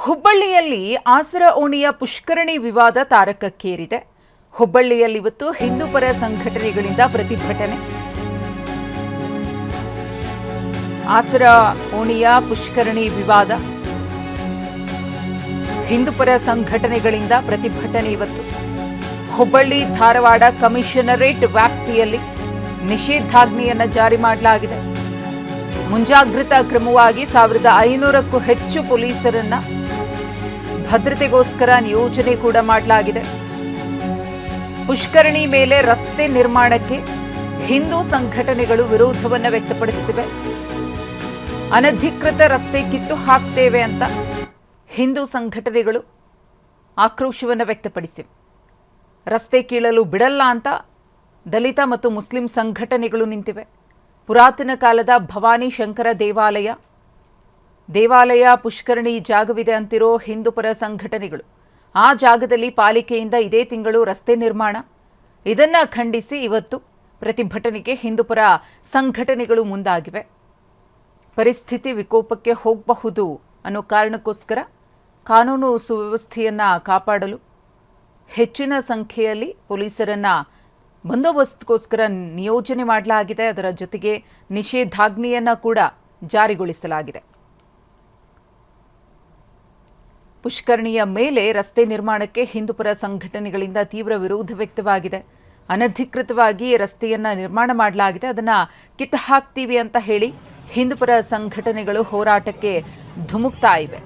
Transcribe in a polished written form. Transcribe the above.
ಹುಬ್ಬಳ್ಳಿಯಲ್ಲಿ ಆಸರ ಓಣಿಯ ಪುಷ್ಕರಣಿ ವಿವಾದ ತಾರಕಕ್ಕೇರಿದೆ. ಹುಬ್ಬಳ್ಳಿಯಲ್ಲಿ ಇವತ್ತು ಹಿಂದೂಪರ ಸಂಘಟನೆಗಳಿಂದ ಪ್ರತಿಭಟನೆ. ಆಸರ ಓಣಿಯ ಪುಷ್ಕರಣಿ ವಿವಾದ, ಹಿಂದೂಪರ ಸಂಘಟನೆಗಳಿಂದ ಪ್ರತಿಭಟನೆ ಇವತ್ತು. ಹುಬ್ಬಳ್ಳಿ ಧಾರವಾಡ ಕಮಿಷನರೇಟ್ ವ್ಯಾಪ್ತಿಯಲ್ಲಿ ನಿಷೇಧಾಜ್ಞೆಯನ್ನು ಜಾರಿ ಮಾಡಲಾಗಿದೆ. ಮುಂಜಾಗ್ರತಾ ಕ್ರಮವಾಗಿ 1500ಕ್ಕೂ ಹೆಚ್ಚು ಪೊಲೀಸರನ್ನ ಭದ್ರತೆಗೋಸ್ಕರ ನಿಯೋಜನೆ ಕೂಡ ಮಾಡಲಾಗಿದೆ. ಪುಷ್ಕರಣಿ ಮೇಲೆ ರಸ್ತೆ ನಿರ್ಮಾಣಕ್ಕೆ ಹಿಂದೂ ಸಂಘಟನೆಗಳು ವಿರೋಧವನ್ನು ವ್ಯಕ್ತಪಡಿಸುತ್ತಿವೆ. ಅನಧಿಕೃತ ರಸ್ತೆ ಕಿತ್ತು ಹಾಕ್ತೇವೆ ಅಂತ ಹಿಂದೂ ಸಂಘಟನೆಗಳು ಆಕ್ರೋಶವನ್ನು ವ್ಯಕ್ತಪಡಿಸಿವೆ. ರಸ್ತೆ ಕೀಳಲು ಬಿಡಲ್ಲ ಅಂತ ದಲಿತ ಮತ್ತು ಮುಸ್ಲಿಂ ಸಂಘಟನೆಗಳು ನಿಂತಿವೆ. ಪುರಾತನ ಕಾಲದ ಭವಾನಿ ಶಂಕರ ದೇವಾಲಯ ಪುಷ್ಕರಣಿ ಜಾಗವಿದೆ ಅಂತಿರೋ ಹಿಂದೂಪರ ಸಂಘಟನೆಗಳು ಆ ಜಾಗದಲ್ಲಿ ಪಾಲಿಕೆಯಿಂದ ಇದೇ ತಿಂಗಳು ರಸ್ತೆ ನಿರ್ಮಾಣ, ಇದನ್ನ ಖಂಡಿಸಿ ಇವತ್ತು ಪ್ರತಿಭಟನೆಗೆ ಹಿಂದೂಪರ ಸಂಘಟನೆಗಳು ಮುಂದಾಗಿವೆ. ಪರಿಸ್ಥಿತಿ ವಿಕೋಪಕ್ಕೆ ಹೋಗಬಹುದು ಅನ್ನೋ ಕಾರಣಕ್ಕೋಸ್ಕರ ಕಾನೂನು ಸುವ್ಯವಸ್ಥೆಯನ್ನು ಕಾಪಾಡಲು ಹೆಚ್ಚಿನ ಸಂಖ್ಯೆಯಲ್ಲಿ ಪೊಲೀಸರನ್ನ ಬಂದೋಬಸ್ತ್ಗೋಸ್ಕರ ನಿಯೋಜನೆ ಮಾಡಲಾಗಿದೆ. ಅದರ ಜೊತೆಗೆ ನಿಷೇಧಾಜ್ಞೆಯನ್ನು ಕೂಡ ಜಾರಿಗೊಳಿಸಲಾಗಿದೆ. ಪುಷ್ಕರಣಿಯ ಮೇಲೆ ರಸ್ತೆ ನಿರ್ಮಾಣಕ್ಕೆ ಹಿಂದೂಪರ ಸಂಘಟನೆಗಳಿಂದ ತೀವ್ರ ವಿರೋಧ ವ್ಯಕ್ತವಾಗಿದೆ. ಅನಧಿಕೃತವಾಗಿ ರಸ್ತೆಯನ್ನು ನಿರ್ಮಾಣ ಮಾಡಲಾಗಿದೆ, ಅದನ್ನು ಕಿತ್ತು ಹಾಕ್ತೀವಿ ಅಂತ ಹೇಳಿ ಹಿಂದೂಪರ ಸಂಘಟನೆಗಳು ಹೋರಾಟಕ್ಕೆ ಧುಮುಕ್ತಾ ಇವೆ.